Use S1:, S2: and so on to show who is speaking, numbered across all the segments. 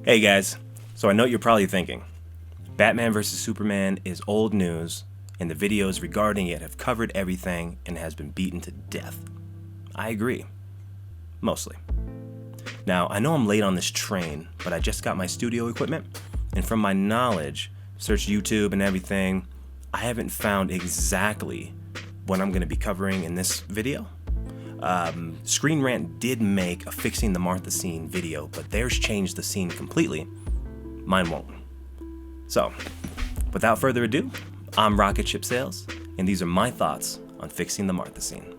S1: Hey guys, so I know you're probably thinking, Batman vs. Superman is old news, and the videos regarding it have covered everything and has been beaten to death. I agree. Mostly. Now, I know I'm late on this train, but I just got my studio equipment, and from my knowledge, search YouTube and everything, I haven't found exactly what I'm going to be covering in this video. Screen Rant did make a Fixing the Martha scene video, but theirs changed the scene completely. Mine won't. So, without further ado, I'm Rocket Ship Sales, and these are my thoughts on Fixing the Martha scene.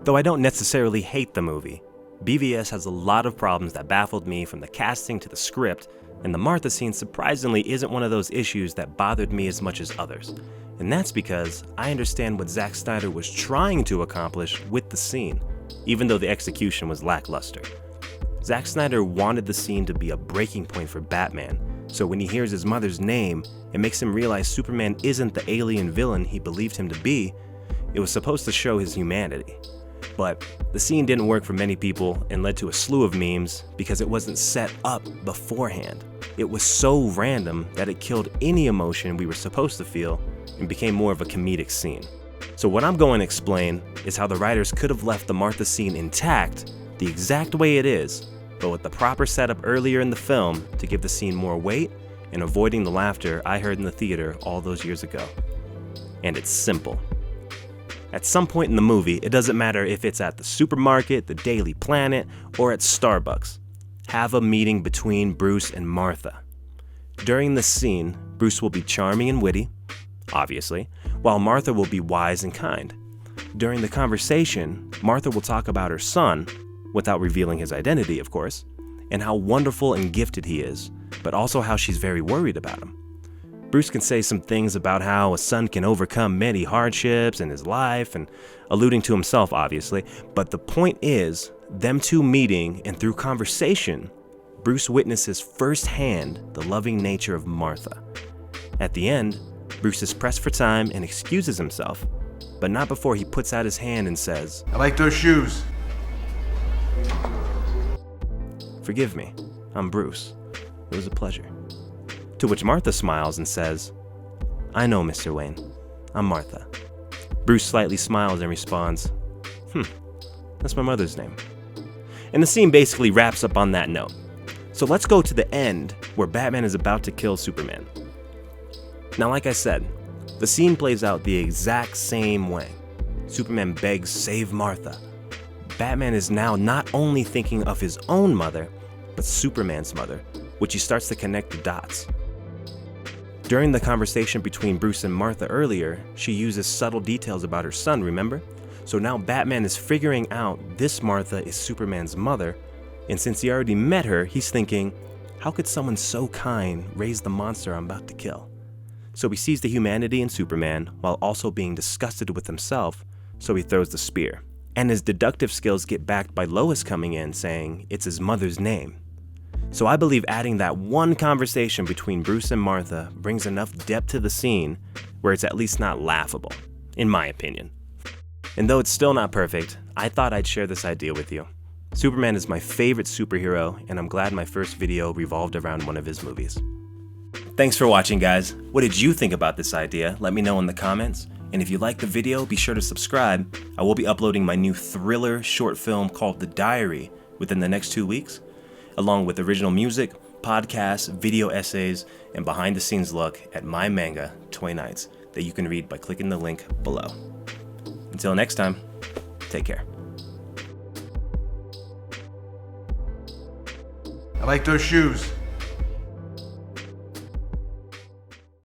S1: Though I don't necessarily hate the movie, BVS has a lot of problems that baffled me, from the casting to the script, and the Martha scene surprisingly isn't one of those issues that bothered me as much as others. And that's because I understand what Zack Snyder was trying to accomplish with the scene, even though the execution was lackluster. Zack Snyder wanted the scene to be a breaking point for Batman, so when he hears his mother's name, it makes him realize Superman isn't the alien villain he believed him to be. It was supposed to show his humanity. But the scene didn't work for many people and led to a slew of memes because it wasn't set up beforehand. It was so random that it killed any emotion we were supposed to feel and became more of a comedic scene. So what I'm going to explain is how the writers could have left the Martha scene intact, the exact way it is, but with the proper setup earlier in the film to give the scene more weight and avoiding the laughter I heard in the theater all those years ago. And it's simple. At some point in the movie, it doesn't matter if it's at the supermarket, the Daily Planet, or at Starbucks. Have a meeting between Bruce and Martha. During the scene, Bruce will be charming and witty, obviously, while Martha will be wise and kind. During the conversation, Martha will talk about her son, without revealing his identity, of course, and how wonderful and gifted he is, but also how she's very worried about him. Bruce can say some things about how a son can overcome many hardships in his life, and alluding to himself, obviously, but the point is, them two meeting, and through conversation, Bruce witnesses firsthand the loving nature of Martha. At the end, Bruce is pressed for time and excuses himself, but not before he puts out his hand and says,
S2: "I like those shoes."
S1: "Forgive me, I'm Bruce. It was a pleasure." To which Martha smiles and says, "I know, Mr. Wayne. I'm Martha." Bruce slightly smiles and responds, "That's my mother's name." And the scene basically wraps up on that note. So let's go to the end, where Batman is about to kill Superman. Now, like I said, the scene plays out the exact same way. Superman begs, "Save Martha." Batman is now not only thinking of his own mother, but Superman's mother, which he starts to connect the dots. During the conversation between Bruce and Martha earlier, she uses subtle details about her son, remember? So now Batman is figuring out this Martha is Superman's mother, and since he already met her, he's thinking, how could someone so kind raise the monster I'm about to kill? So he sees the humanity in Superman while also being disgusted with himself, so he throws the spear. And his deductive skills get backed by Lois coming in saying it's his mother's name. So I believe adding that one conversation between Bruce and Martha brings enough depth to the scene where it's at least not laughable, in my opinion. And though it's still not perfect, I thought I'd share this idea with you. Superman is my favorite superhero, and I'm glad my first video revolved around one of his movies. Thanks for watching, guys. What did you think about this idea? Let me know in the comments. And if you liked the video, be sure to subscribe. I will be uploading my new thriller short film called The Diary within the next 2 weeks, along with original music, podcasts, video essays, and behind-the-scenes look at my manga, Toy Nights, that you can read by clicking the link below. Until next time, take care.
S2: I like those shoes.